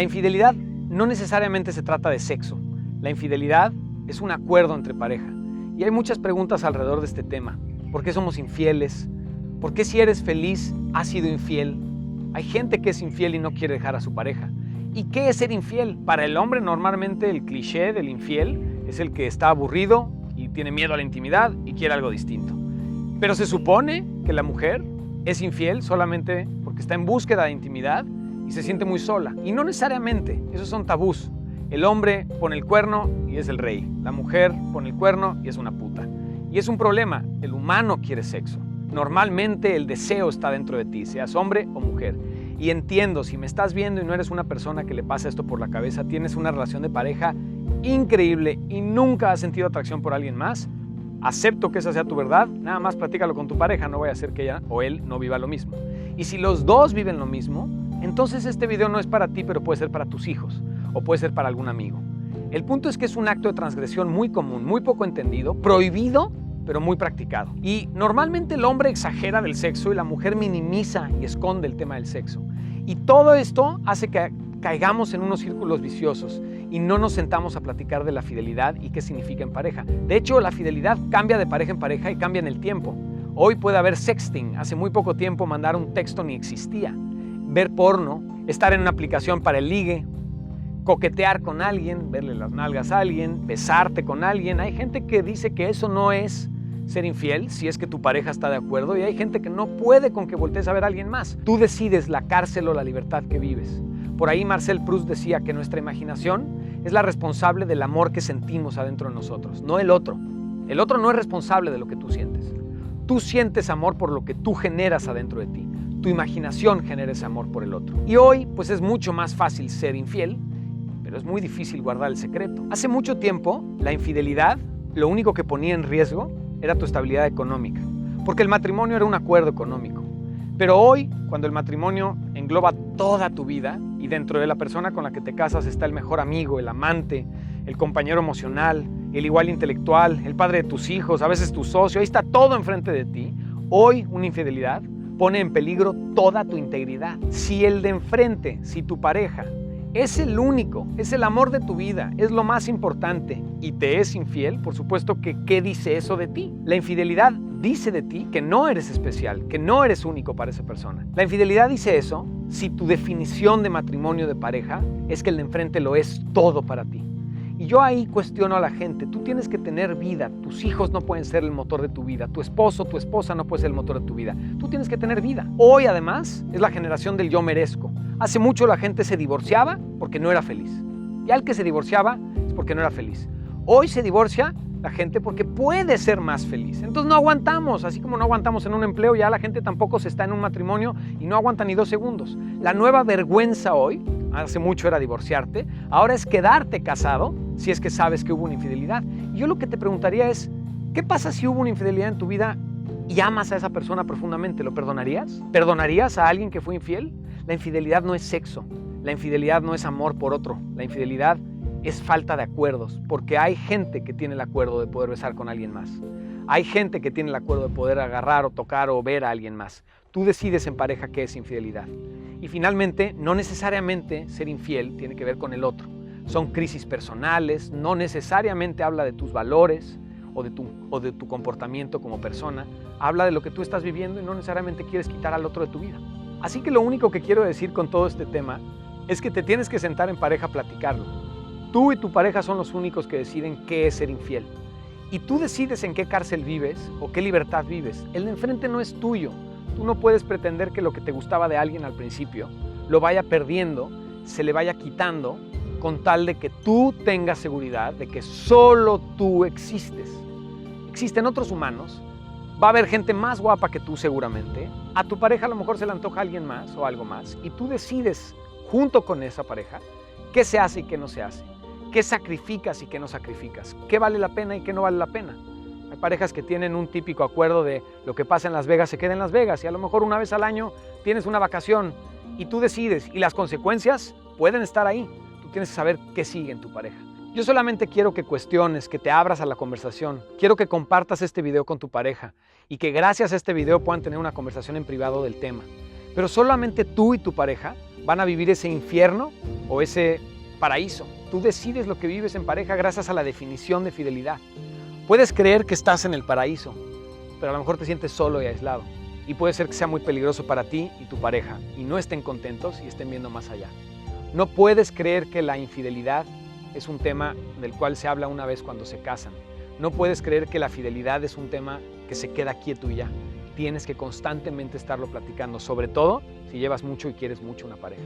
infidelidad no necesariamente se trata de sexo. La infidelidad es un acuerdo entre pareja. Y hay muchas preguntas alrededor de este tema. ¿Por qué somos infieles? ¿Por qué si eres feliz has sido infiel? Hay gente que es infiel y no quiere dejar a su pareja. ¿Y qué es ser infiel? Para el hombre normalmente el cliché del infiel es el que está aburrido y tiene miedo a la intimidad y quiere algo distinto. Pero se supone que la mujer es infiel solamente porque está en búsqueda de intimidad y se siente muy sola. Y no necesariamente, esos son tabús. El hombre pone el cuerno y es el rey. La mujer pone el cuerno y es una puta. Y es un problema, el humano quiere sexo. Normalmente el deseo está dentro de ti, seas hombre o mujer. Y entiendo, si me estás viendo y no eres una persona que le pasa esto por la cabeza, tienes una relación de pareja increíble y nunca has sentido atracción por alguien más, acepto que esa sea tu verdad, nada más platícalo con tu pareja, no vaya a ser que ella o él no viva lo mismo. Y si los dos viven lo mismo, entonces este video no es para ti, pero puede ser para tus hijos o puede ser para algún amigo. El punto es que es un acto de transgresión muy común, muy poco entendido, prohibido, pero muy practicado. Y normalmente el hombre exagera del sexo y la mujer minimiza y esconde el tema del sexo. Y todo esto hace que caigamos en unos círculos viciosos y no nos sentamos a platicar de la fidelidad y qué significa en pareja. De hecho, la fidelidad cambia de pareja en pareja y cambia en el tiempo. Hoy puede haber sexting, hace muy poco tiempo mandar un texto ni existía. Ver porno, estar en una aplicación para el ligue, coquetear con alguien, verle las nalgas a alguien, besarte con alguien. Hay gente que dice que eso no es ser infiel, si es que tu pareja está de acuerdo, y hay gente que no puede con que voltees a ver a alguien más. Tú decides la cárcel o la libertad que vives. Por ahí Marcel Proust decía que nuestra imaginación es la responsable del amor que sentimos adentro de nosotros, no el otro. El otro no es responsable de lo que tú sientes. Tú sientes amor por lo que tú generas adentro de ti. Tu imaginación genera ese amor por el otro. Y hoy, pues es mucho más fácil ser infiel, pero es muy difícil guardar el secreto. Hace mucho tiempo, la infidelidad, lo único que ponía en riesgo era tu estabilidad económica, porque el matrimonio era un acuerdo económico. Pero hoy, cuando el matrimonio engloba toda tu vida y dentro de la persona con la que te casas está el mejor amigo, el amante, el compañero emocional, el igual intelectual, el padre de tus hijos, a veces tu socio, ahí está todo enfrente de ti. Hoy una infidelidad pone en peligro toda tu integridad. Si el de enfrente, si tu pareja es el único, es el amor de tu vida, es lo más importante y te es infiel, por supuesto que ¿qué dice eso de ti? La infidelidad dice de ti que no eres especial, que no eres único para esa persona. La infidelidad dice eso si tu definición de matrimonio de pareja es que el de enfrente lo es todo para ti. Y yo ahí cuestiono a la gente, tú tienes que tener vida, tus hijos no pueden ser el motor de tu vida, tu esposo, tu esposa no puede ser el motor de tu vida, tú tienes que tener vida. Hoy además es la generación del yo merezco. Hace mucho la gente se divorciaba porque no era feliz. Y al que se divorciaba es porque no era feliz. Hoy se divorcia la gente porque puede ser más feliz. Entonces no aguantamos, así como no aguantamos en un empleo, ya la gente tampoco se está en un matrimonio y no aguanta ni 2 segundos. La nueva vergüenza hoy, hace mucho era divorciarte, ahora es quedarte casado si es que sabes que hubo una infidelidad. Y yo lo que te preguntaría es, ¿qué pasa si hubo una infidelidad en tu vida y amas a esa persona profundamente? ¿Lo perdonarías? ¿Perdonarías a alguien que fue infiel? La infidelidad no es sexo, la infidelidad no es amor por otro, la infidelidad es falta de acuerdos, porque hay gente que tiene el acuerdo de poder besar con alguien más. Hay gente que tiene el acuerdo de poder agarrar o tocar o ver a alguien más. Tú decides en pareja qué es infidelidad. Y finalmente, no necesariamente ser infiel tiene que ver con el otro. Son crisis personales, no necesariamente habla de tus valores o de tu comportamiento como persona. Habla de lo que tú estás viviendo y no necesariamente quieres quitar al otro de tu vida. Así que lo único que quiero decir con todo este tema es que te tienes que sentar en pareja a platicarlo. Tú y tu pareja son los únicos que deciden qué es ser infiel. Y tú decides en qué cárcel vives o qué libertad vives. El de enfrente no es tuyo. Tú no puedes pretender que lo que te gustaba de alguien al principio lo vaya perdiendo, se le vaya quitando, con tal de que tú tengas seguridad de que solo tú existes. Existen otros humanos. Va a haber gente más guapa que tú seguramente. A tu pareja a lo mejor se le antoja alguien más o algo más. Y tú decides junto con esa pareja qué se hace y qué no se hace. Qué sacrificas y qué no sacrificas. Qué vale la pena y qué no vale la pena. Hay parejas que tienen un típico acuerdo de lo que pasa en Las Vegas se queda en Las Vegas. Y a lo mejor una vez al año tienes una vacación y tú decides. Y las consecuencias pueden estar ahí. Tú tienes que saber qué sigue en tu pareja. Yo solamente quiero que cuestiones, que te abras a la conversación. Quiero que compartas este video con tu pareja y que gracias a este video puedan tener una conversación en privado del tema. Pero solamente tú y tu pareja van a vivir ese infierno o ese paraíso. Tú decides lo que vives en pareja gracias a la definición de fidelidad. Puedes creer que estás en el paraíso, pero a lo mejor te sientes solo y aislado. Y puede ser que sea muy peligroso para ti y tu pareja y no estén contentos y estén viendo más allá. No puedes creer que la infidelidad es un tema del cual se habla una vez cuando se casan. No puedes creer que la fidelidad es un tema que se queda quieto y ya. Tienes que constantemente estarlo platicando, sobre todo si llevas mucho y quieres mucho una pareja.